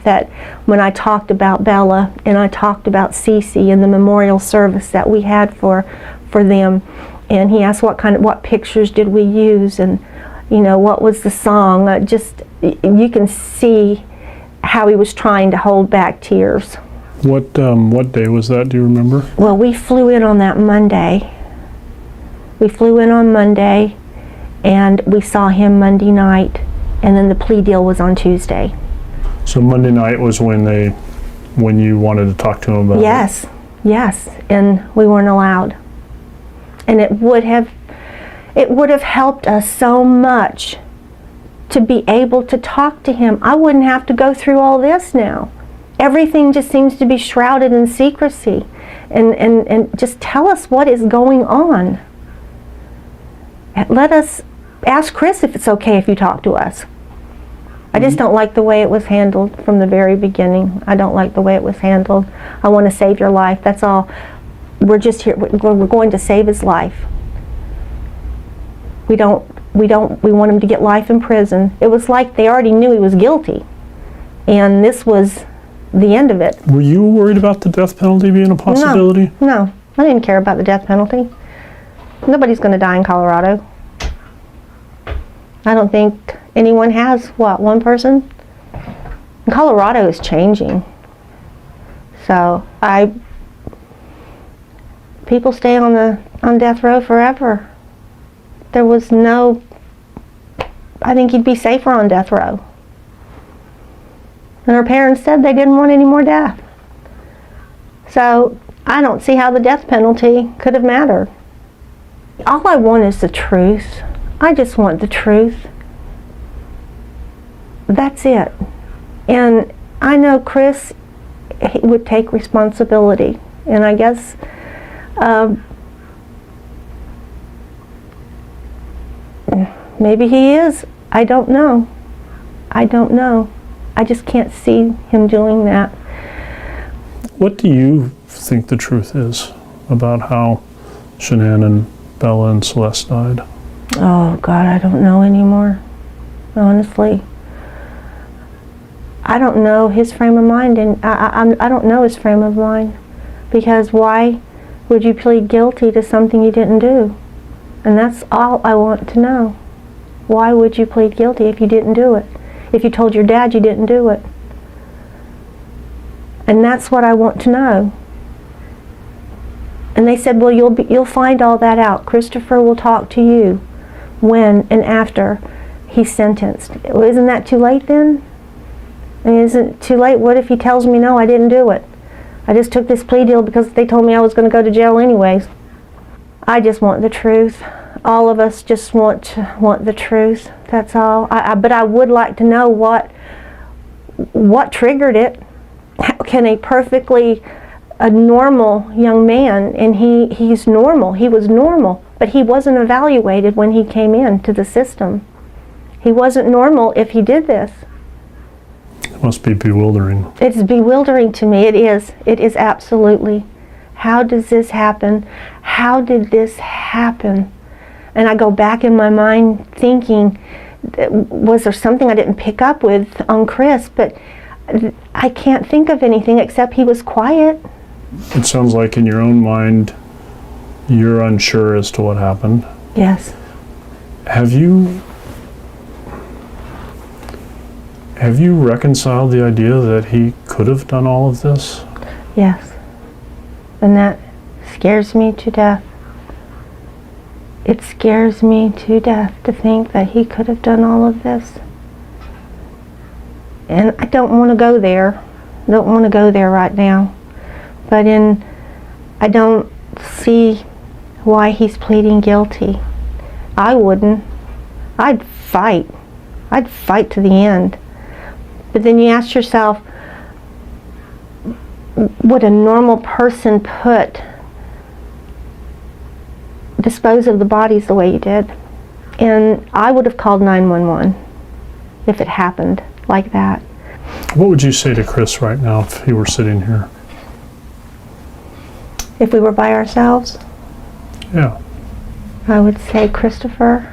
that when I talked about Bella and I talked about Cece and the memorial service that we had for them, and he asked what pictures did we use, and what was the song. You can see how he was trying to hold back tears. What day was that? Do you remember? Well, we flew in on that Monday. We flew in on Monday, and we saw him Monday night, and then the plea deal was on Tuesday. So Monday night was when you wanted to talk to him about it? Yes, and we weren't allowed. And it would have helped us so much to be able to talk to him. I wouldn't have to go through all this now. Everything just seems to be shrouded in secrecy. And just tell us what is going on. Let us ask Chris if it's okay if you talk to us. I just don't like the way it was handled from the very beginning. I don't like the way it was handled. I want to save your life, that's all. We're just here, we're going to save his life. We want him to get life in prison. It was like they already knew he was guilty, and this was the end of it. Were you worried about the death penalty being a possibility? No, I didn't care about the death penalty. Nobody's going to die in Colorado. I don't think anyone has. One person? And Colorado is changing. So people stay on death row forever. There was no, I think you'd be safer on death row. And her parents said they didn't want any more death. So I don't see how the death penalty could have mattered. All I want is the truth. I just want the truth. That's it. And I know Chris, he would take responsibility. And I guess maybe he is. I don't know. I just can't see him doing that. What do you think the truth is about how Shanann, Bella, and Celeste died? Oh God, I don't know anymore. Honestly, I don't know his frame of mind, and I don't know his frame of mind, because why would you plead guilty to something you didn't do? And that's all I want to know. Why would you plead guilty if you didn't do it? If you told your dad you didn't do it? And that's what I want to know. And they said, well, you'll find all that out. Christopher will talk to you when and after he's sentenced. Well, isn't that too late then? I mean, isn't it too late? What if he tells me, no, I didn't do it? I just took this plea deal because they told me I was going to go to jail anyways. I just want the truth. All of us just want the truth. That's all. But I would like to know what triggered it. How can a normal young man, and he's normal, he was normal, but he wasn't evaluated when he came into the system. He wasn't normal if he did this. It must be bewildering. It's bewildering to me. It is absolutely. How does this happen? How did this happen? And I go back in my mind thinking, was there something I didn't pick up with on Chris? But I can't think of anything except he was quiet. It sounds like in your own mind, you're unsure as to what happened. Yes. Have you reconciled the idea that he could have done all of this? Yes. And that scares me to death. It scares me to death to think that he could have done all of this. And I don't want to go there. I don't want to go there right now. But I don't see why he's pleading guilty. I wouldn't. I'd fight. I'd fight to the end. But then you ask yourself, would a normal person dispose of the bodies the way you did? And I would have called 911 if it happened like that. What would you say to Chris right now if he were sitting here? If we were by ourselves? Yeah. I would say, Christopher,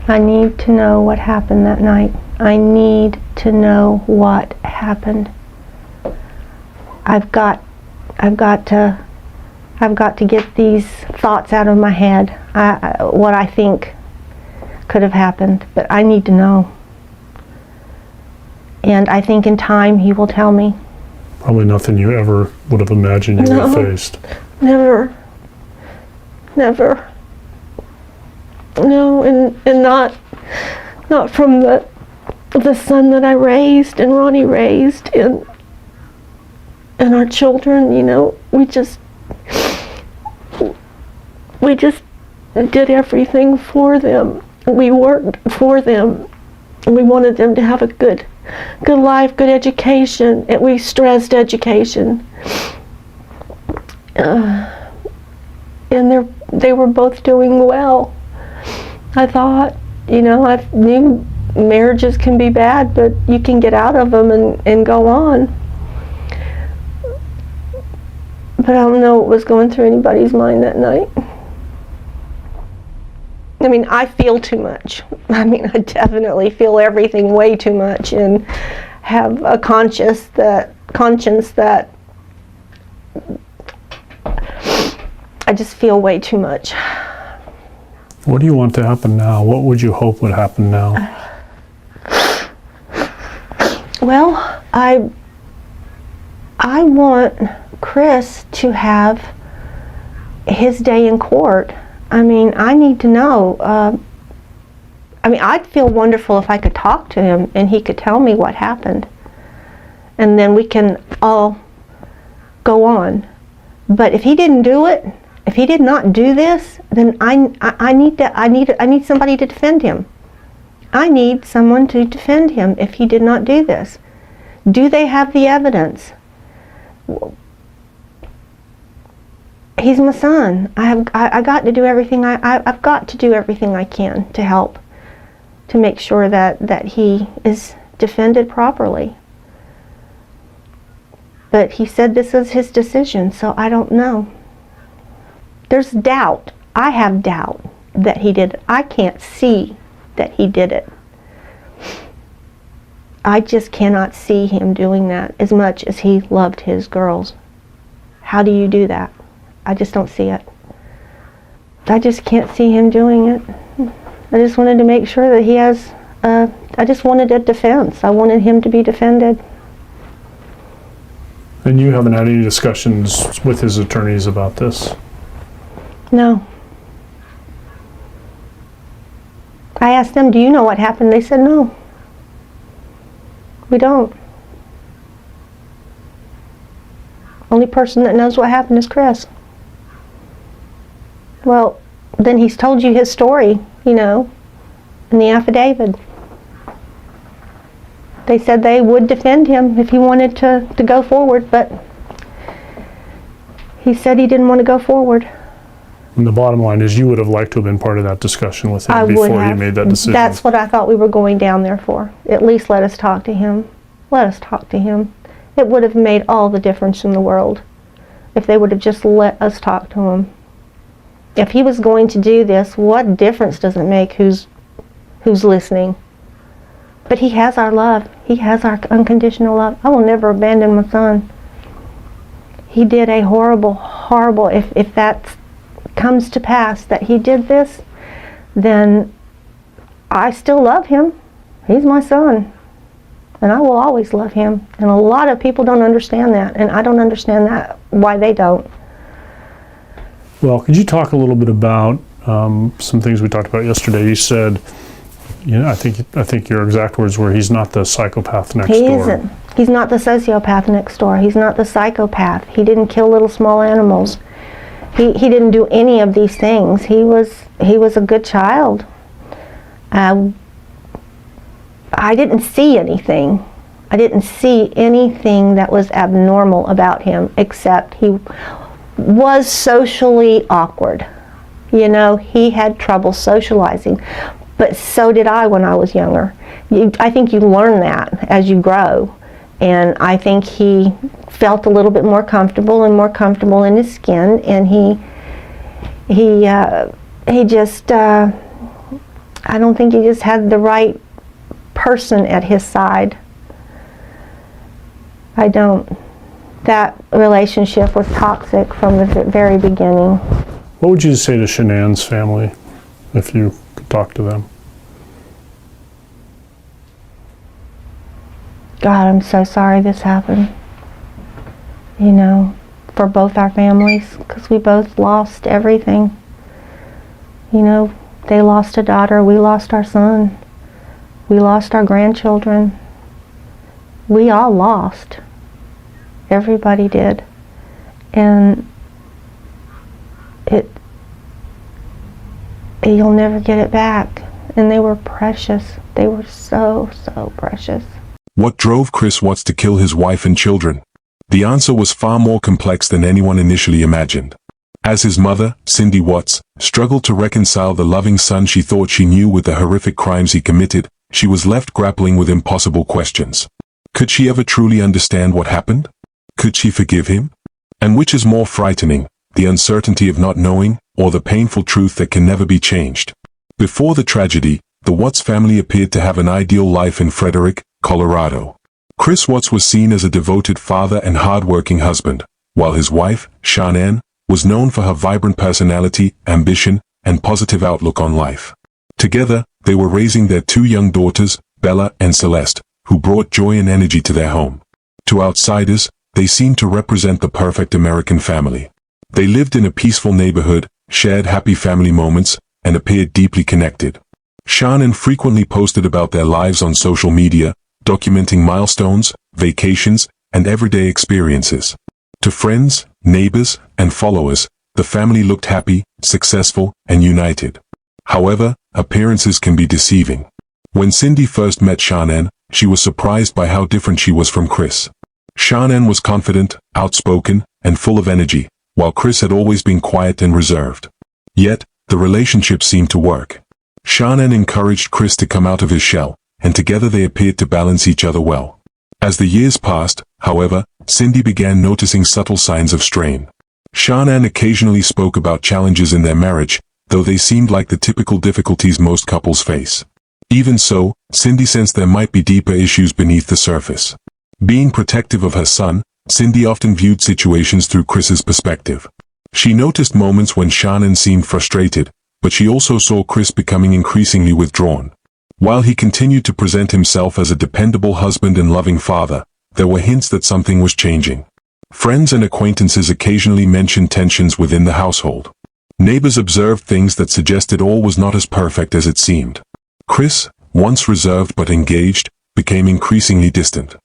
I need to know what happened that night. I need to know what happened. happened. I've got to get these thoughts out of my head, what I think could have happened, but I need to know. And I think in time he will tell me. Probably nothing you ever would have imagined you would have faced. Never. No, and not from the son that I raised and Ronnie raised and our children, you know. We just did everything for them. We worked for them. We wanted them to have a good life, good education, and we stressed education. And they were both doing well. I thought, you know, I knew marriages can be bad, but you can get out of them and go on. But I don't know what was going through anybody's mind that night. I mean, I feel too much. I mean, I definitely feel everything way too much and have a conscience that I just feel way too much. What do you want to happen now? What would you hope would happen now? Well, I want Chris to have his day in court. I mean, I need to know. I mean, I'd feel wonderful if I could talk to him and he could tell me what happened. And then we can all go on. But if he didn't do it, if he did not do this, then I need somebody to defend him. I need someone to defend him if he did not do this. Do they have the evidence? He's my son. I got to do everything I've got to do everything I can to help, to make sure that he is defended properly. But he said this is his decision, so I don't know. There's doubt. I have doubt that he did it. I can't see that he did it. I just cannot see him doing that as much as he loved his girls. How do you do that? I just don't see it. I just can't see him doing it. I just wanted to make sure that he has, I just wanted a defense. I wanted him to be defended. And you haven't had any discussions with his attorneys about this? No. I asked them, do you know what happened? They said no. We don't. Only person that knows what happened is Chris. Well, then he's told you his story, you know, in the affidavit. They said they would defend him if he wanted to go forward, but he said he didn't want to go forward. And the bottom line is you would have liked to have been part of that discussion with him before he made that decision. That's what I thought we were going down there for. At least let us talk to him. Let us talk to him. It would have made all the difference in the world if they would have just let us talk to him. If he was going to do this, what difference does it make who's listening? But he has our love. He has our unconditional love. I will never abandon my son. He did a horrible, if that comes to pass that he did this, then I still love him. He's my son. And I will always love him. And a lot of people don't understand that. And I don't understand that, why they don't. Well, could you talk a little bit about some things we talked about yesterday? You said, you know, I think your exact words were, he's not the psychopath next door. He isn't. He's not the sociopath next door. He's not the psychopath. He didn't kill little small animals. He didn't do any of these things. He was a good child. I didn't see anything. I didn't see anything that was abnormal about him, except he was socially awkward. You know, he had trouble socializing, but so did I when I was younger. I think you learn that as you grow, and I think he felt a little bit more comfortable in his skin, and he just I don't think he just had the right person at his side. I don't. That relationship was toxic from the very beginning. What would you say to Shanann's family if you could talk to them? God, I'm so sorry this happened. You know, for both our families, because we both lost everything. You know, they lost a daughter, we lost our son. We lost our grandchildren. We all lost. Everybody did. And you'll never get it back. And they were precious. They were so, so precious. What drove Chris Watts to kill his wife and children? The answer was far more complex than anyone initially imagined. As his mother, Cindy Watts, struggled to reconcile the loving son she thought she knew with the horrific crimes he committed, she was left grappling with impossible questions. Could she ever truly understand what happened? Could she forgive him? And which is more frightening, the uncertainty of not knowing, or the painful truth that can never be changed? Before the tragedy, the Watts family appeared to have an ideal life in Frederick, Colorado. Chris Watts was seen as a devoted father and hard-working husband, while his wife, Shanann, was known for her vibrant personality, ambition, and positive outlook on life. Together, they were raising their two young daughters, Bella and Celeste, who brought joy and energy to their home. To outsiders, they seemed to represent the perfect American family. They lived in a peaceful neighborhood, shared happy family moments, and appeared deeply connected. Shanann frequently posted about their lives on social media, documenting milestones, vacations, and everyday experiences. To friends, neighbors, and followers, the family looked happy, successful, and united. However, appearances can be deceiving. When Cindy first met Shanann, she was surprised by how different she was from Chris. Shanann was confident, outspoken, and full of energy, while Chris had always been quiet and reserved. Yet, the relationship seemed to work. Shanann encouraged Chris to come out of his shell, and together they appeared to balance each other well. As the years passed, however, Cindy began noticing subtle signs of strain. Shanann occasionally spoke about challenges in their marriage, though they seemed like the typical difficulties most couples face. Even so, Cindy sensed there might be deeper issues beneath the surface. Being protective of her son, Cindy often viewed situations through Chris's perspective. She noticed moments when Shanann seemed frustrated, but she also saw Chris becoming increasingly withdrawn. While he continued to present himself as a dependable husband and loving father, there were hints that something was changing. Friends and acquaintances occasionally mentioned tensions within the household. Neighbors observed things that suggested all was not as perfect as it seemed. Chris, once reserved but engaged, became increasingly distant.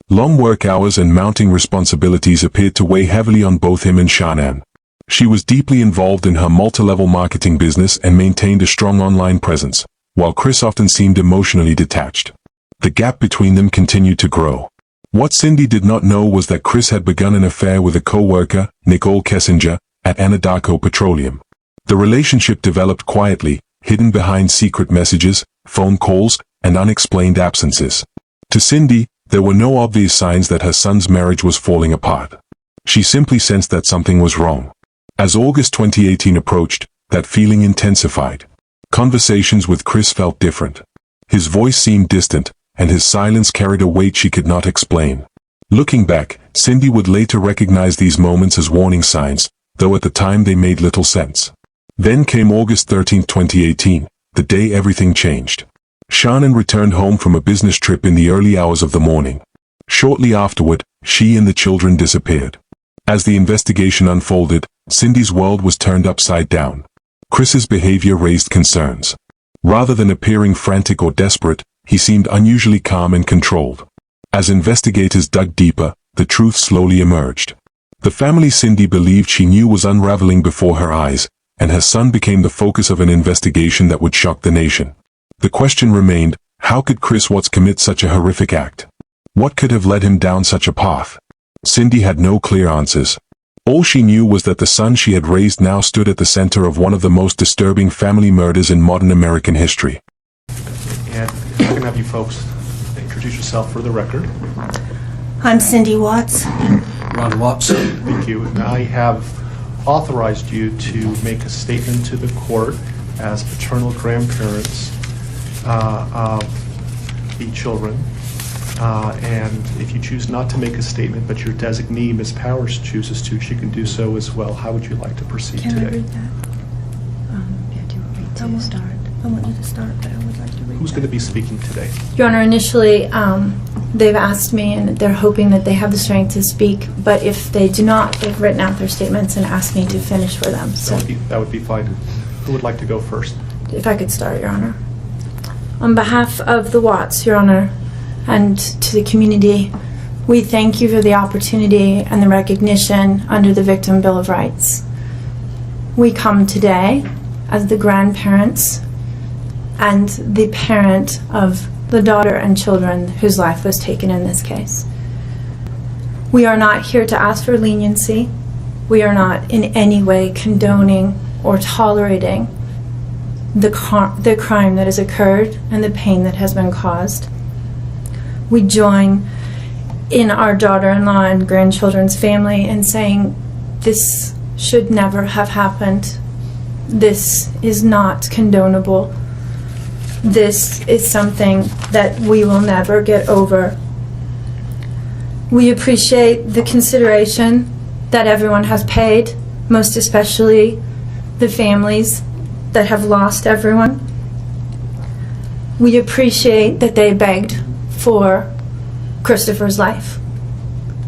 Long work hours and mounting responsibilities appeared to weigh heavily on both him and Shanann. She was deeply involved in her multi-level marketing business and maintained a strong online presence, while Chris often seemed emotionally detached. The gap between them continued to grow. What Cindy did not know was that Chris had begun an affair with a co-worker, Nicole Kessinger, at Anadarko Petroleum. The relationship developed quietly, hidden behind secret messages, phone calls, and unexplained absences. To Cindy, there were no obvious signs that her son's marriage was falling apart. She simply sensed that something was wrong. As August 2018 approached, that feeling intensified. Conversations with Chris felt different. His voice seemed distant, and his silence carried a weight she could not explain. Looking back, Cindy would later recognize these moments as warning signs, though at the time they made little sense. Then came August 13, 2018, the day everything changed. Shanann returned home from a business trip in the early hours of the morning. Shortly afterward, she and the children disappeared. As the investigation unfolded, Cindy's world was turned upside down. Chris's behavior raised concerns. Rather than appearing frantic or desperate, he seemed unusually calm and controlled. As investigators dug deeper, the truth slowly emerged. The family Cindy believed she knew was unraveling before her eyes, and her son became the focus of an investigation that would shock the nation. The question remained, how could Chris Watts commit such a horrific act? What could have led him down such a path? Cindy had no clear answers. All she knew was that the son she had raised now stood at the center of one of the most disturbing family murders in modern American history. And I can have you folks introduce yourself for the record. I'm Cindy Watts. Ron Watts. Thank you. And I have authorized you to make a statement to the court as paternal grandparents of the children. And if you choose not to make a statement, but your designee, Ms. Powers, chooses to, she can do so as well. How would you like to proceed Can today? I read that? Yeah, do you want me to start? I want you to start, but I would like to read Who's going to be speaking today? Your Honor, initially, they've asked me, and they're hoping that they have the strength to speak, but if they do not, they've written out their statements and asked me to finish for them. So That would be fine. Who would like to go first? if I could start, Your Honor. On behalf of the Watts, Your Honor, and to the community, we thank you for the opportunity and the recognition under the Victim Bill of Rights. We come today as the grandparents and the parent of the daughter and children whose life was taken in this case. We are not here to ask for leniency. We are not in any way condoning or tolerating the crime that has occurred and the pain that has been caused. We join in our daughter-in-law and grandchildren's family in saying this should never have happened. This is not condonable. This is something that we will never get over. We appreciate the consideration that everyone has paid, most especially the families that have lost everyone. We appreciate that they begged for Christopher's life.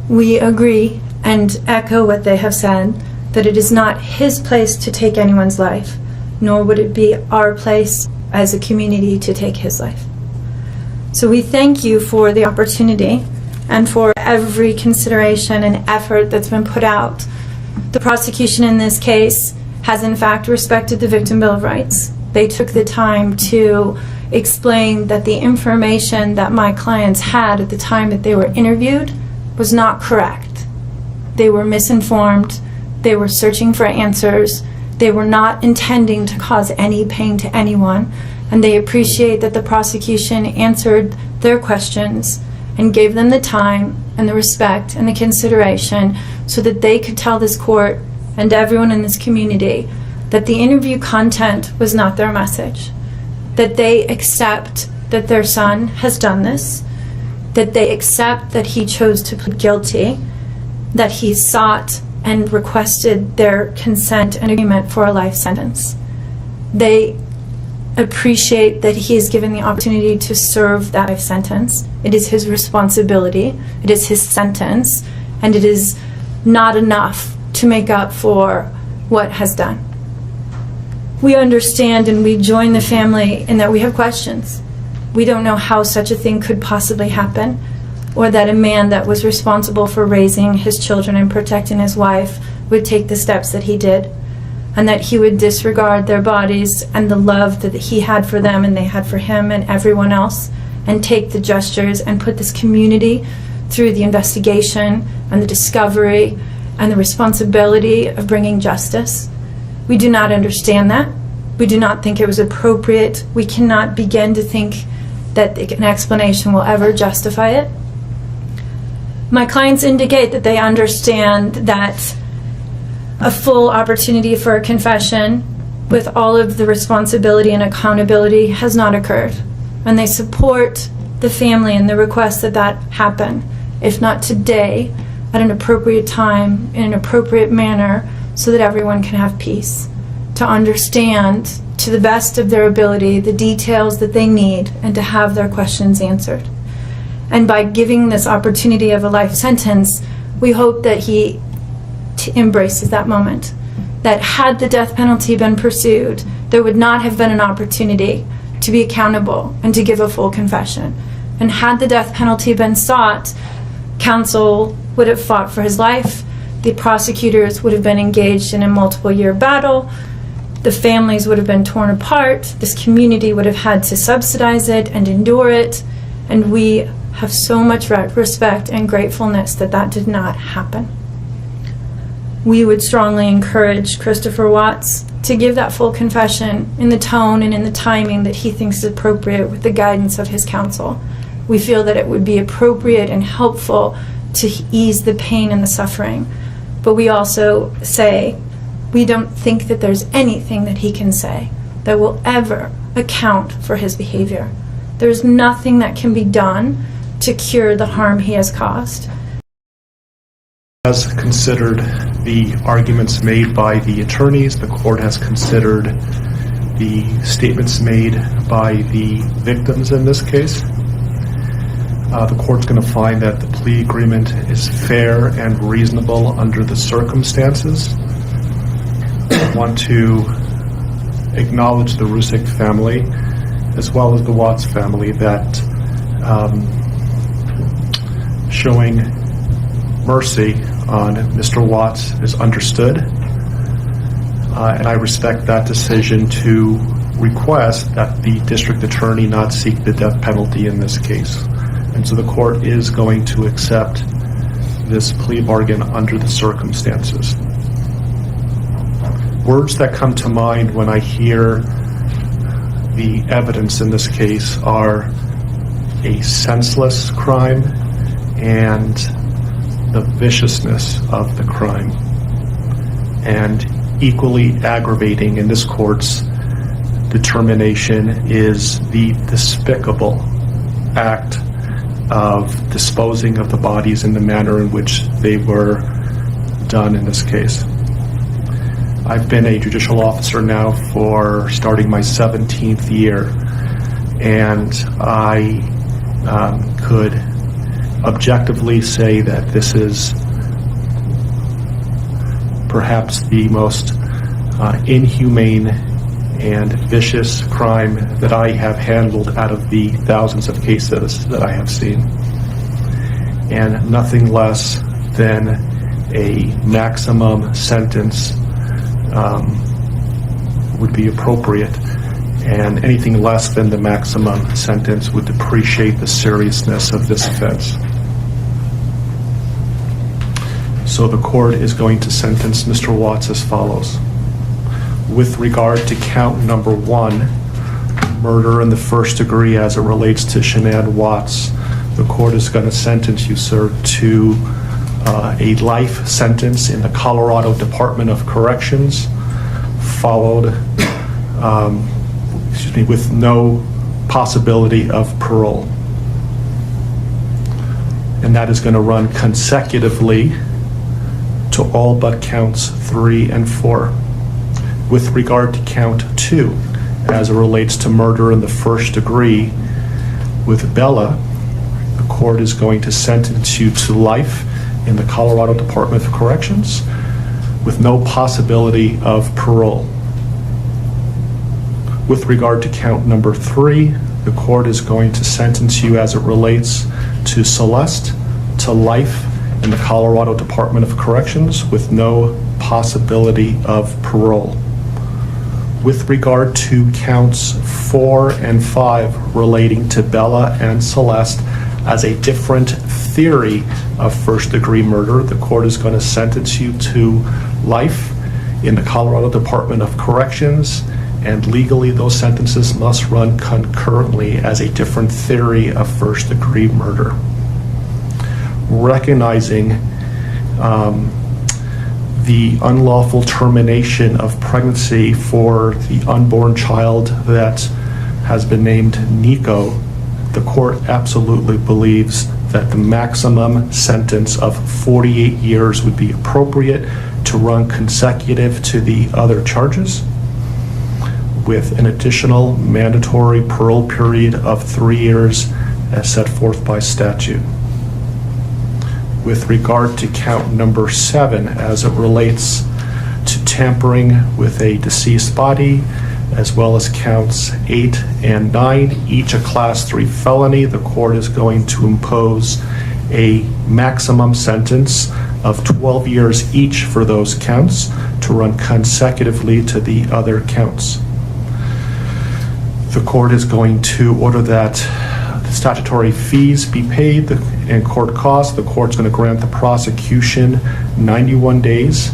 We agree and echo what they have said, that it is not his place to take anyone's life, nor would it be our place as a community to take his life. So we thank you for the opportunity and for every consideration and effort that's been put out. The prosecution in this case has in fact respected the Victim Bill of Rights. They took the time to explain that the information that my clients had at the time that they were interviewed was not correct. They were misinformed. They were searching for answers. They were not intending to cause any pain to anyone, and they appreciate that the prosecution answered their questions and gave them the time and the respect and the consideration so that they could tell this court and everyone in this community that the interview content was not their message, that they accept that their son has done this, that they accept that he chose to plead guilty, that he sought and requested their consent and agreement for a life sentence. They appreciate that he is given the opportunity to serve that life sentence. It is his responsibility, it is his sentence, and it is not enough to make up for what has done. We understand and we join the family in that we have questions. We don't know how such a thing could possibly happen, or that a man that was responsible for raising his children and protecting his wife would take the steps that he did, and that he would disregard their bodies and the love that he had for them and they had for him and everyone else, and take the gestures and put this community through the investigation and the discovery and the responsibility of bringing justice. We do not understand that. We do not think it was appropriate. We cannot begin to think that an explanation will ever justify it. My clients indicate that they understand that a full opportunity for a confession with all of the responsibility and accountability has not occurred. And they support the family and the request that that happen, if not today, at an appropriate time, in an appropriate manner, so that everyone can have peace, to understand to the best of their ability the details that they need and to have their questions answered. And by giving this opportunity of a life sentence, we hope that he embraces that moment. That had the death penalty been pursued, there would not have been an opportunity to be accountable and to give a full confession. And had the death penalty been sought, counsel would have fought for his life, the prosecutors would have been engaged in a multiple-year battle, the families would have been torn apart, this community would have had to subsidize it and endure it, and we have so much respect and gratefulness that that did not happen. We would strongly encourage Christopher Watts to give that full confession in the tone and in the timing that he thinks is appropriate with the guidance of his counsel. We feel that it would be appropriate and helpful to ease the pain and the suffering. But we also say we don't think that there's anything that he can say that will ever account for his behavior. There's nothing that can be done to cure the harm he has caused. Has considered the arguments made by the attorneys. The court has considered the statements made by the victims in this case. The court's going to find that the plea agreement is fair and reasonable under the circumstances. I want to acknowledge the Rusick family as well as the Watts family that showing mercy on Mr. Watts is understood, and I respect that decision to request that the district attorney not seek the death penalty in this case. And so the court is going to accept this plea bargain under the circumstances. Words that come to mind when I hear the evidence in this case are a senseless crime and the viciousness of the crime. And equally aggravating in this court's determination is the despicable act of disposing of the bodies in the manner in which they were done in this case. I've been a judicial officer now for starting my 17th year, and I could objectively say that this is perhaps the most inhumane and vicious crime that I have handled out of the thousands of cases that I have seen. And nothing less than a maximum sentence would be appropriate, and anything less than the maximum sentence would depreciate the seriousness of this offense. So the court is going to sentence Mr. Watts as follows. With regard to count number 1, murder in the first degree as it relates to Shanann Watts, the court is going to sentence you, sir, to a life sentence in the Colorado Department of Corrections, followed, with no possibility of parole. And that is going to run consecutively to all but counts 3 and 4. With regard to count 2, as it relates to murder in the first degree with Bella, the court is going to sentence you to life in the Colorado Department of Corrections with no possibility of parole. With regard to count number 3, the court is going to sentence you as it relates to Celeste to life in the Colorado Department of Corrections with no possibility of parole. With regard to counts 4 and 5 relating to Bella and Celeste as a different theory of first-degree murder, the court is going to sentence you to life in the Colorado Department of Corrections, and legally those sentences must run concurrently as a different theory of first-degree murder. Recognizing the unlawful termination of pregnancy for the unborn child that has been named Nico, the court absolutely believes that the maximum sentence of 48 years would be appropriate to run consecutive to the other charges, with an additional mandatory parole period of 3 years as set forth by statute. With regard to count number 7, as it relates to tampering with a deceased body, as well as counts 8 and 9, each a class 3 felony, the court is going to impose a maximum sentence of 12 years each for those counts to run consecutively to the other counts. The court is going to order that the statutory fees be paid and court costs. The court's going to grant the prosecution 91 days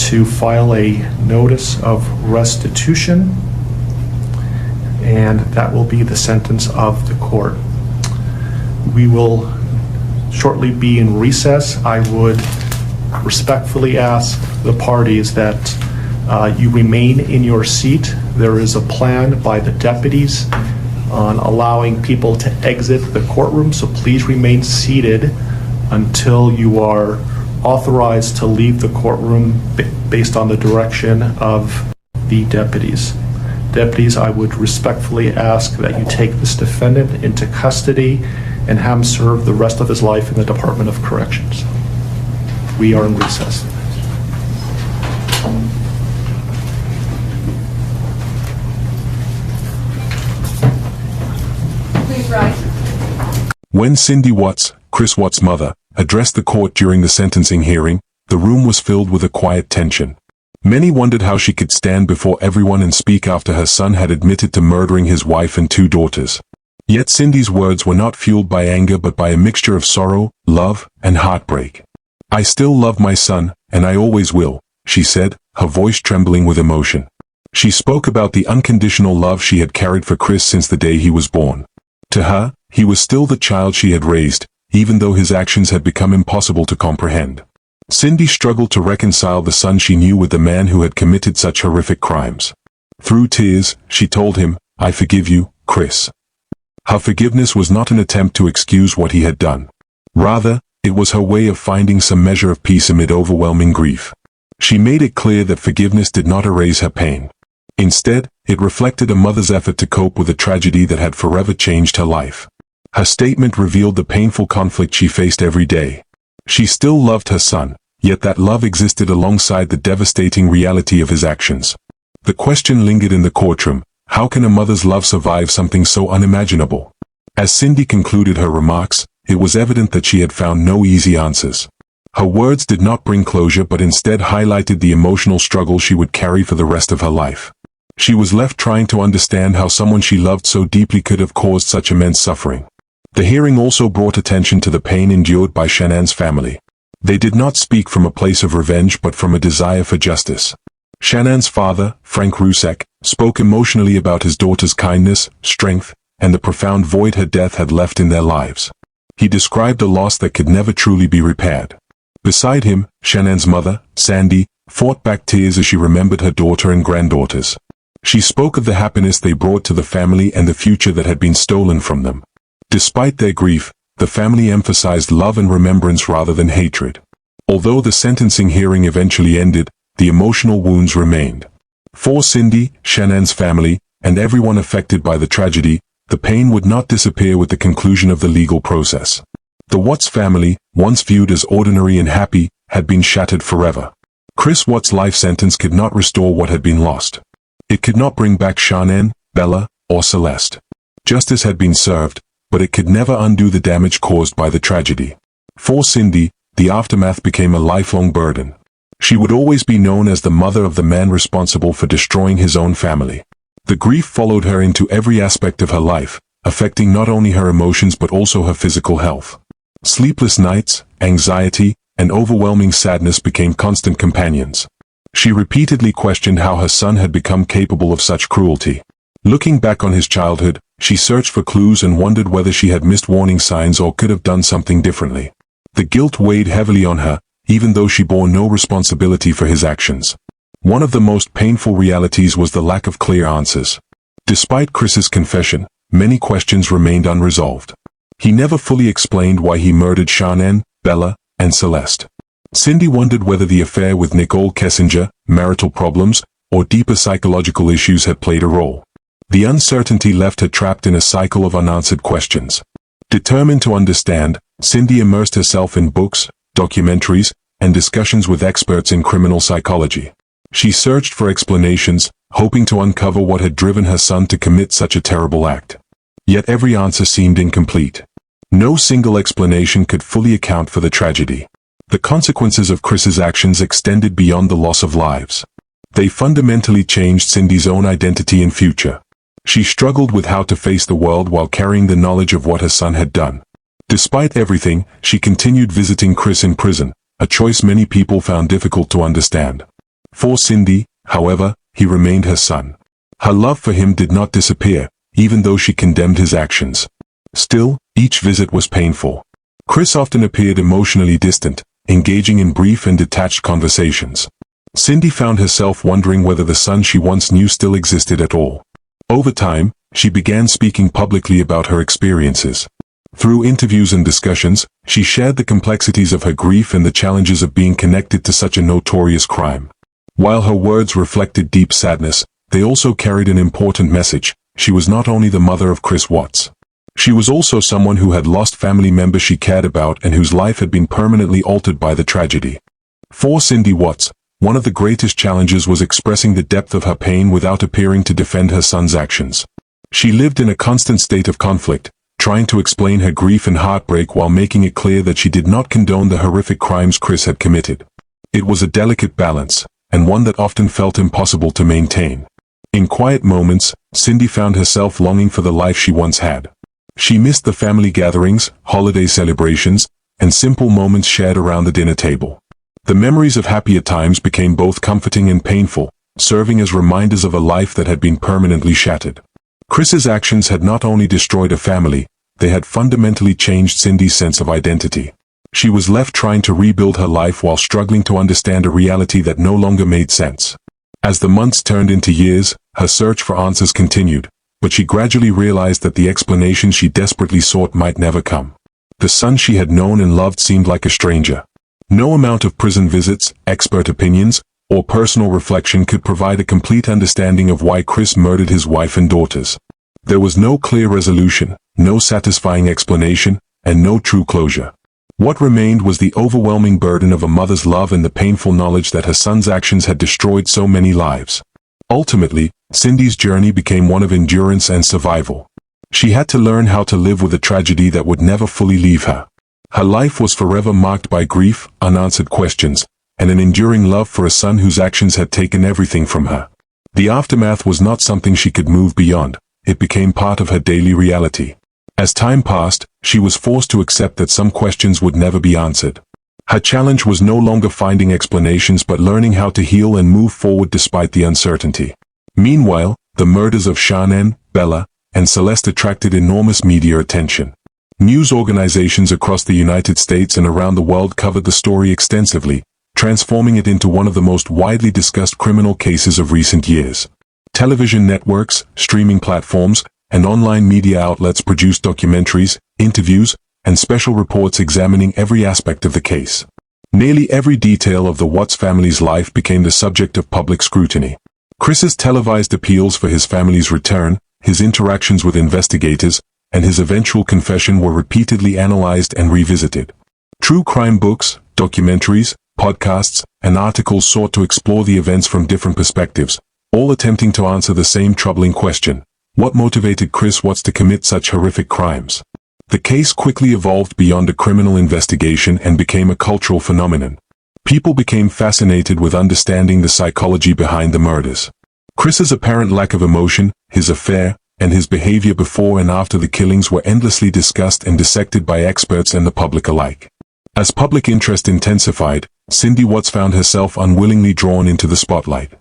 to file a notice of restitution, and that will be the sentence of the court. We will shortly be in recess. I would respectfully ask the parties that you remain in your seat. There is a plan by the deputies on allowing people to exit the courtroom, so please remain seated until you are authorized to leave the courtroom based on the direction of the deputies. Deputies, I would respectfully ask that you take this defendant into custody and have him serve the rest of his life in the Department of Corrections. We are in recess. Please rise. When Cindy Watts, Chris Watts' mother, addressed the court during the sentencing hearing, the room was filled with a quiet tension. Many wondered how she could stand before everyone and speak after her son had admitted to murdering his wife and 2 daughters. Yet Cindy's words were not fueled by anger but by a mixture of sorrow, love, and heartbreak. "I still love my son, and I always will," she said, her voice trembling with emotion. She spoke about the unconditional love she had carried for Chris since the day he was born. To her, he was still the child she had raised, even though his actions had become impossible to comprehend. Cindy struggled to reconcile the son she knew with the man who had committed such horrific crimes. Through tears, she told him, "I forgive you, Chris." Her forgiveness was not an attempt to excuse what he had done. Rather, it was her way of finding some measure of peace amid overwhelming grief. She made it clear that forgiveness did not erase her pain. Instead, it reflected a mother's effort to cope with a tragedy that had forever changed her life. Her statement revealed the painful conflict she faced every day. She still loved her son, yet that love existed alongside the devastating reality of his actions. The question lingered in the courtroom: how can a mother's love survive something so unimaginable? As Cindy concluded her remarks, it was evident that she had found no easy answers. Her words did not bring closure but instead highlighted the emotional struggle she would carry for the rest of her life. She was left trying to understand how someone she loved so deeply could have caused such immense suffering. The hearing also brought attention to the pain endured by Shannan's family. They did not speak from a place of revenge but from a desire for justice. Shannan's father, Frank Rusek, spoke emotionally about his daughter's kindness, strength, and the profound void her death had left in their lives. He described a loss that could never truly be repaired. Beside him, Shannan's mother, Sandy, fought back tears as she remembered her daughter and granddaughters. She spoke of the happiness they brought to the family and the future that had been stolen from them. Despite their grief, the family emphasized love and remembrance rather than hatred. Although the sentencing hearing eventually ended, the emotional wounds remained. For Cindy, Shannan's family, and everyone affected by the tragedy, the pain would not disappear with the conclusion of the legal process. The Watts family, once viewed as ordinary and happy, had been shattered forever. Chris Watts' life sentence could not restore what had been lost. It could not bring back Shannan, Bella, or Celeste. Justice had been served, but it could never undo the damage caused by the tragedy. For Cindy, the aftermath became a lifelong burden. She would always be known as the mother of the man responsible for destroying his own family. The grief followed her into every aspect of her life, affecting not only her emotions but also her physical health. Sleepless nights, anxiety, and overwhelming sadness became constant companions. She repeatedly questioned how her son had become capable of such cruelty. Looking back on his childhood, she searched for clues and wondered whether she had missed warning signs or could have done something differently. The guilt weighed heavily on her, even though she bore no responsibility for his actions. One of the most painful realities was the lack of clear answers. Despite Chris's confession, many questions remained unresolved. He never fully explained why he murdered Shannan, Bella, and Celeste. Cindy wondered whether the affair with Nicole Kessinger, marital problems, or deeper psychological issues had played a role. The uncertainty left her trapped in a cycle of unanswered questions. Determined to understand, Cindy immersed herself in books, documentaries, and discussions with experts in criminal psychology. She searched for explanations, hoping to uncover what had driven her son to commit such a terrible act. Yet every answer seemed incomplete. No single explanation could fully account for the tragedy. The consequences of Chris's actions extended beyond the loss of lives. They fundamentally changed Cindy's own identity and future. She struggled with how to face the world while carrying the knowledge of what her son had done. Despite everything, she continued visiting Chris in prison, a choice many people found difficult to understand. For Cindy, however, he remained her son. Her love for him did not disappear, even though she condemned his actions. Still, each visit was painful. Chris often appeared emotionally distant, engaging in brief and detached conversations. Cindy found herself wondering whether the son she once knew still existed at all. Over time, she began speaking publicly about her experiences. Through interviews and discussions, she shared the complexities of her grief and the challenges of being connected to such a notorious crime. While her words reflected deep sadness, they also carried an important message. She was not only the mother of Chris Watts. She was also someone who had lost family members she cared about and whose life had been permanently altered by the tragedy. For Cindy Watts, one of the greatest challenges was expressing the depth of her pain without appearing to defend her son's actions. She lived in a constant state of conflict, trying to explain her grief and heartbreak while making it clear that she did not condone the horrific crimes Chris had committed. It was a delicate balance, and one that often felt impossible to maintain. In quiet moments, Cindy found herself longing for the life she once had. She missed the family gatherings, holiday celebrations, and simple moments shared around the dinner table. The memories of happier times became both comforting and painful, serving as reminders of a life that had been permanently shattered. Chris's actions had not only destroyed a family, they had fundamentally changed Cindy's sense of identity. She was left trying to rebuild her life while struggling to understand a reality that no longer made sense. As the months turned into years, her search for answers continued, but she gradually realized that the explanation she desperately sought might never come. The son she had known and loved seemed like a stranger. No amount of prison visits, expert opinions, or personal reflection could provide a complete understanding of why Chris murdered his wife and daughters. There was no clear resolution, no satisfying explanation, and no true closure. What remained was the overwhelming burden of a mother's love and the painful knowledge that her son's actions had destroyed so many lives. Ultimately, Cindy's journey became one of endurance and survival. She had to learn how to live with a tragedy that would never fully leave her. Her life was forever marked by grief, unanswered questions, and an enduring love for a son whose actions had taken everything from her. The aftermath was not something she could move beyond. It became part of her daily reality. As time passed, she was forced to accept that some questions would never be answered. Her challenge was no longer finding explanations but learning how to heal and move forward despite the uncertainty. Meanwhile, the murders of Shannon, Bella, and Celeste attracted enormous media attention. News organizations across the United States and around the world covered the story extensively, transforming it into one of the most widely discussed criminal cases of recent years. Television networks, streaming platforms, and online media outlets produced documentaries, interviews, and special reports examining every aspect of the case. Nearly every detail of the Watts family's life became the subject of public scrutiny. Chris's televised appeals for his family's return, his interactions with investigators, and his eventual confession were repeatedly analyzed and revisited. True crime books, documentaries, podcasts, and articles sought to explore the events from different perspectives, all attempting to answer the same troubling question: what motivated Chris Watts to commit such horrific crimes? The case quickly evolved beyond a criminal investigation and became a cultural phenomenon. People became fascinated with understanding the psychology behind the murders. Chris's apparent lack of emotion, his affair, and his behavior before and after the killings were endlessly discussed and dissected by experts and the public alike. As public interest intensified, Cindy Watts found herself unwillingly drawn into the spotlight.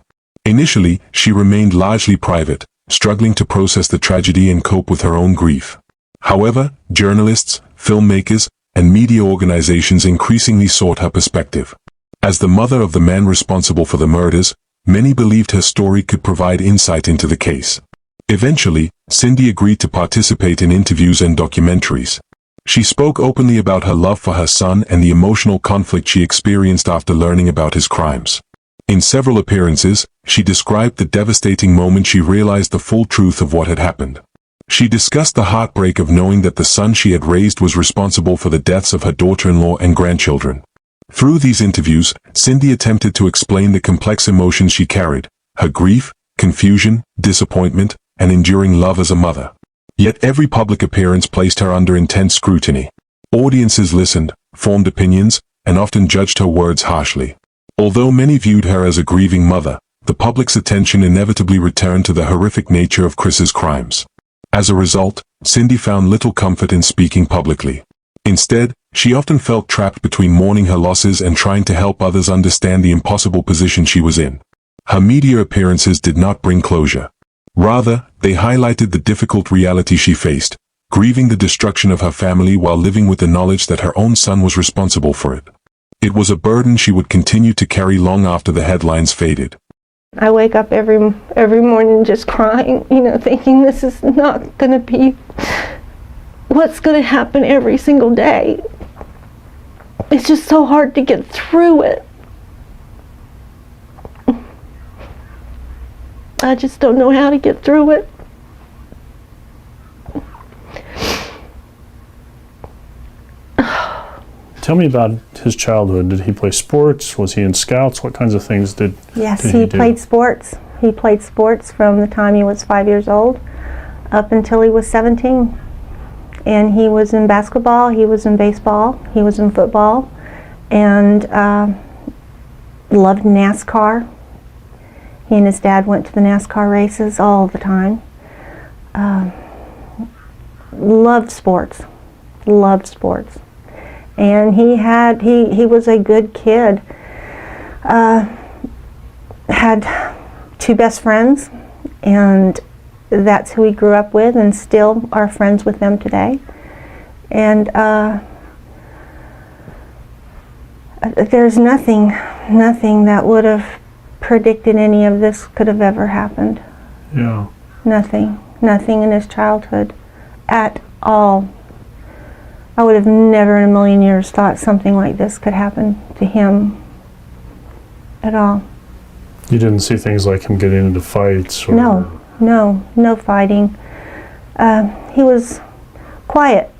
Initially, she remained largely private, struggling to process the tragedy and cope with her own grief. However, journalists, filmmakers, and media organizations increasingly sought her perspective. As the mother of the man responsible for the murders, many believed her story could provide insight into the case. Eventually, Cindy agreed to participate in interviews and documentaries. She spoke openly about her love for her son and the emotional conflict she experienced after learning about his crimes. In several appearances, she described the devastating moment she realized the full truth of what had happened. She discussed the heartbreak of knowing that the son she had raised was responsible for the deaths of her daughter-in-law and grandchildren. Through these interviews, Cindy attempted to explain the complex emotions she carried: her grief, confusion, disappointment, and enduring love as a mother. Yet every public appearance placed her under intense scrutiny. Audiences listened, formed opinions, and often judged her words harshly. Although many viewed her as a grieving mother, the public's attention inevitably returned to the horrific nature of Chris's crimes. As a result, Cindy found little comfort in speaking publicly. Instead, she often felt trapped between mourning her losses and trying to help others understand the impossible position she was in. Her media appearances did not bring closure. Rather, they highlighted the difficult reality she faced, grieving the destruction of her family while living with the knowledge that her own son was responsible for it. It was a burden she would continue to carry long after the headlines faded. I wake up every morning just crying, thinking this is not going to be what's going to happen every single day. It's just so hard to get through it. I just don't know how to get through it. Tell me about his childhood. Did he play sports? Was he in scouts? What kinds of things did Yes, did he do? played sports. He played sports from the time he was 5 years old up until he was 17. And he was in basketball, he was in baseball, he was in football, and loved NASCAR. He and his dad went to the NASCAR races all the time. Loved sports. And he was a good kid. Had two best friends, and that's who he grew up with, and still are friends with them today. And there's nothing that would have predicted any of this could have ever happened. Yeah. Nothing in his childhood at all. I would have never in a million years thought something like this could happen to him at all. You didn't see things like him getting into fights? Or... No fighting. He was quiet,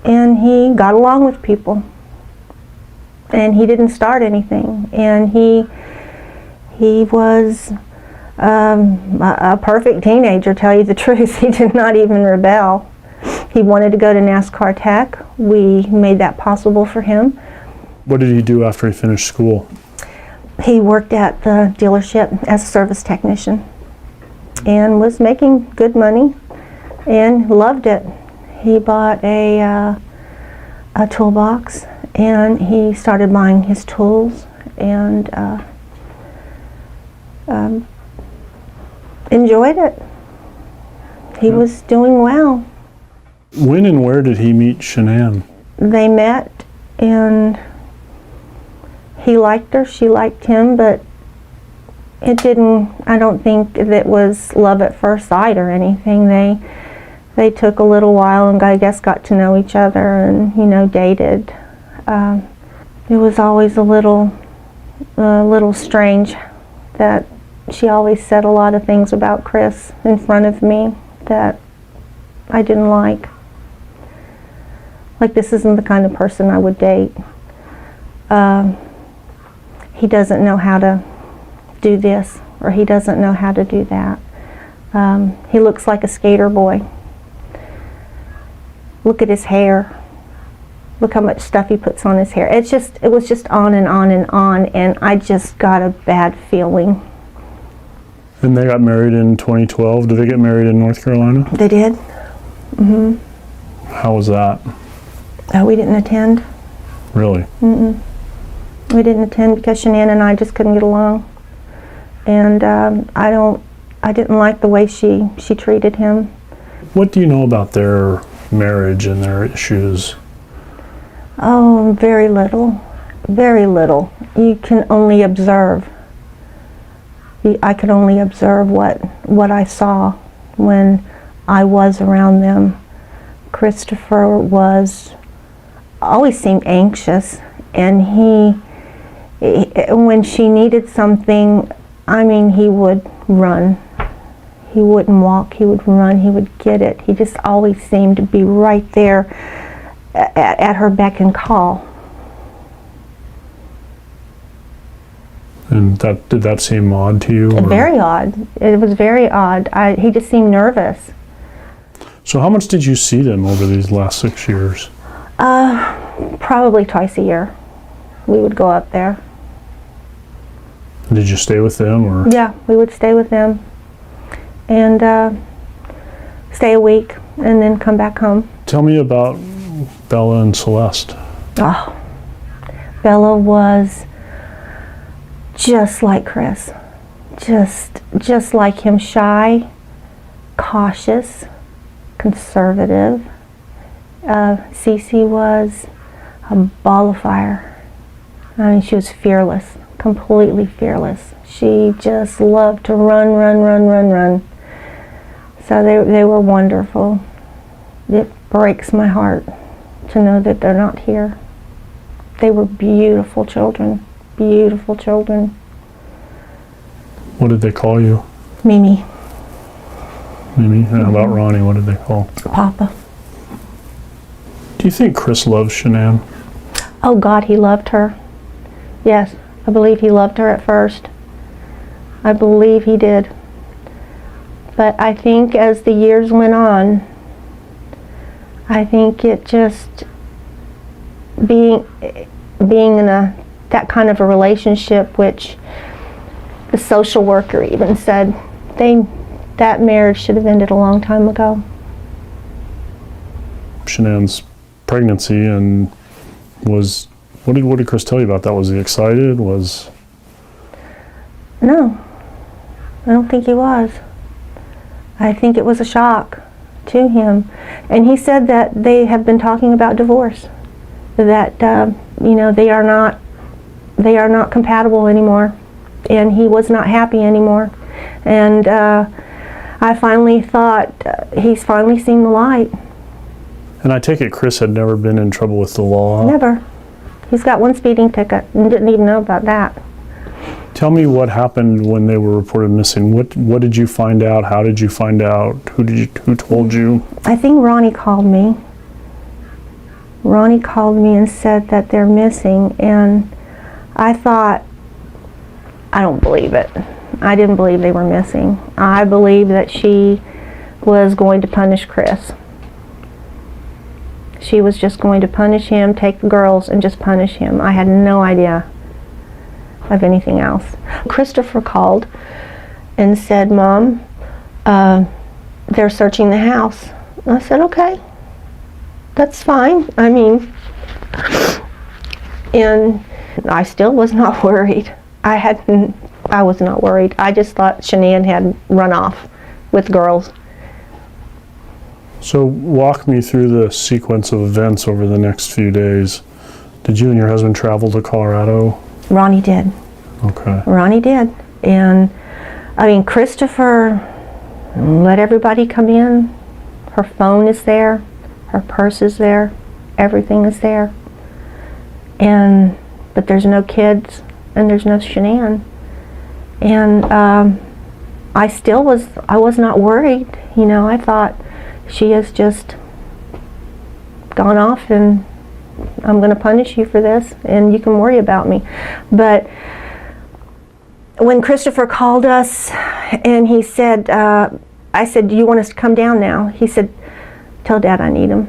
and he got along with people, and he didn't start anything, and he was a perfect teenager, tell you the truth. He did not even rebel. He wanted to go to NASCAR Tech. We made that possible for him. What did he do after he finished school? He worked at the dealership as a service technician and was making good money and loved it. He bought a toolbox, and he started buying his tools and enjoyed it. He was doing well. When and where did he meet Shanann? They met, and he liked her, she liked him, but I don't think it was love at first sight or anything. They took a little while and I guess got to know each other and, dated. It was always a little strange that she always said a lot of things about Chris in front of me that I didn't like. Like, this isn't the kind of person I would date. He doesn't know how to do this, or he doesn't know how to do that. He looks like a skater boy. Look at his hair. Look how much stuff he puts on his hair. It was just on and on and on, and I just got a bad feeling. And they got married in 2012. Did they get married in North Carolina? They did. Mm-hmm. How was that? Oh, we didn't attend. Really? Mm-mm. We didn't attend because Shanann and I just couldn't get along, and I didn't like the way she treated him. What do you know about their marriage and their issues? Oh, very little. Very little. You can only observe. I could only observe what I saw when I was around them. Christopher always seemed anxious, and he when she needed something, he would run. He wouldn't walk, he would run, he would get it. He just always seemed to be right there at her beck and call. And did that seem odd to you? Or? Very odd. It was very odd. He just seemed nervous. So how much did you see them over these last 6 years? Probably twice a year. We would go up there. Did you stay with them, or? Yeah, we would stay with them and stay a week and then come back home. Tell me about Bella and Celeste. Oh, Bella was just like Chris, just like him, shy, cautious, conservative. Cece was a ball of fire. She was fearless, completely fearless. She just loved to run. So they were wonderful. It breaks my heart to know that they're not here. They were beautiful children, beautiful children. What did they call you? Mimi. Mimi? And how about Ronnie? What did they call? Papa. Do you think Chris loves Shanann? Oh God, he loved her. Yes, I believe he loved her at first. I believe he did. But I think as the years went on, I think it just being in that kind of a relationship, which the social worker even said that marriage should have ended a long time ago. Shanann's pregnancy and what did Chris tell you about that? Was he excited? No, I don't think he was. I think it was a shock to him. And he said that they have been talking about divorce, that they are not compatible anymore, and he was not happy anymore. And I finally thought he's finally seen the light. And I take it Chris had never been in trouble with the law? Never. He's got one speeding ticket and didn't even know about that. Tell me what happened when they were reported missing. What did you find out? How did you find out? Who told you? I think Ronnie called me. Ronnie called me and said that they're missing, and I thought, I don't believe it. I didn't believe they were missing. I believed that she was going to punish Chris. She was just going to punish him, take the girls, and just punish him. I had no idea of anything else. Christopher called and said, Mom, they're searching the house. I said, okay, that's fine. I mean, and I still was not worried. I was not worried. I just thought Shanann had run off with girls. So walk me through the sequence of events over the next few days. Did you and your husband travel to Colorado? Ronnie did. Okay. Ronnie did. And I mean, Christopher let everybody come in. Her phone is there. Her purse is there. Everything is there. But there's no kids and there's no Shanann. And I was not worried. I thought, she has just gone off and I'm going to punish you for this and you can worry about me. But when Christopher called us and he said, I said, do you want us to come down now? He said, tell Dad I need him.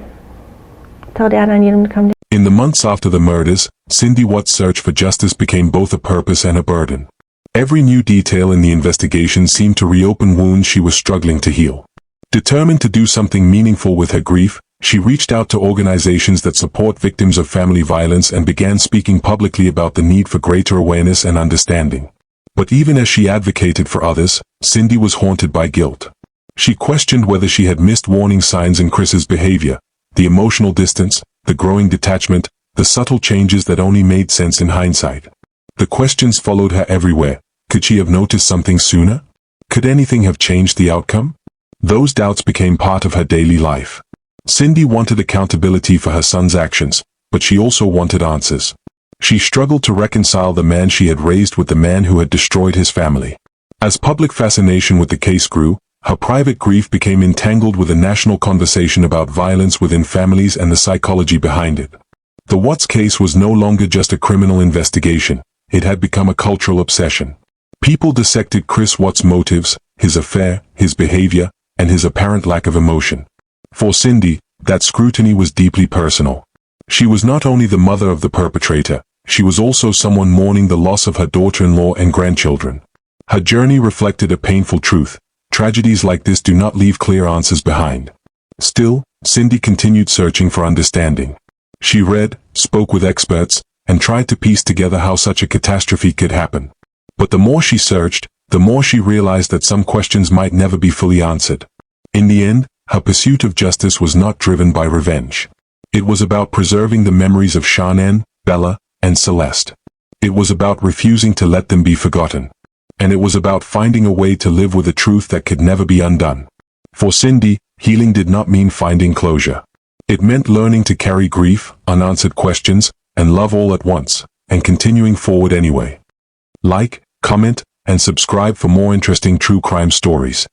Tell Dad I need him to come down. In the months after the murders, Cindy Watt's search for justice became both a purpose and a burden. Every new detail in the investigation seemed to reopen wounds she was struggling to heal. Determined to do something meaningful with her grief, she reached out to organizations that support victims of family violence and began speaking publicly about the need for greater awareness and understanding. But even as she advocated for others, Cindy was haunted by guilt. She questioned whether she had missed warning signs in Chris's behavior, the emotional distance, the growing detachment, the subtle changes that only made sense in hindsight. The questions followed her everywhere. Could she have noticed something sooner? Could anything have changed the outcome? Those doubts became part of her daily life. Cindy wanted accountability for her son's actions, but she also wanted answers. She struggled to reconcile the man she had raised with the man who had destroyed his family. As public fascination with the case grew, her private grief became entangled with a national conversation about violence within families and the psychology behind it. The Watts case was no longer just a criminal investigation. It had become a cultural obsession. People dissected Chris Watts' motives, his affair, his behavior, and his apparent lack of emotion. For Cindy, that scrutiny was deeply personal. She was not only the mother of the perpetrator, she was also someone mourning the loss of her daughter-in-law and grandchildren. Her journey reflected a painful truth. Tragedies like this do not leave clear answers behind. Still, Cindy continued searching for understanding. She read, spoke with experts, and tried to piece together how such a catastrophe could happen. But the more she searched, the more she realized that some questions might never be fully answered. In the end, her pursuit of justice was not driven by revenge. It was about preserving the memories of Shanann, Bella, and Celeste. It was about refusing to let them be forgotten. And it was about finding a way to live with a truth that could never be undone. For Cindy, healing did not mean finding closure. It meant learning to carry grief, unanswered questions, and love all at once, and continuing forward anyway. Like, comment, and subscribe for more interesting true crime stories.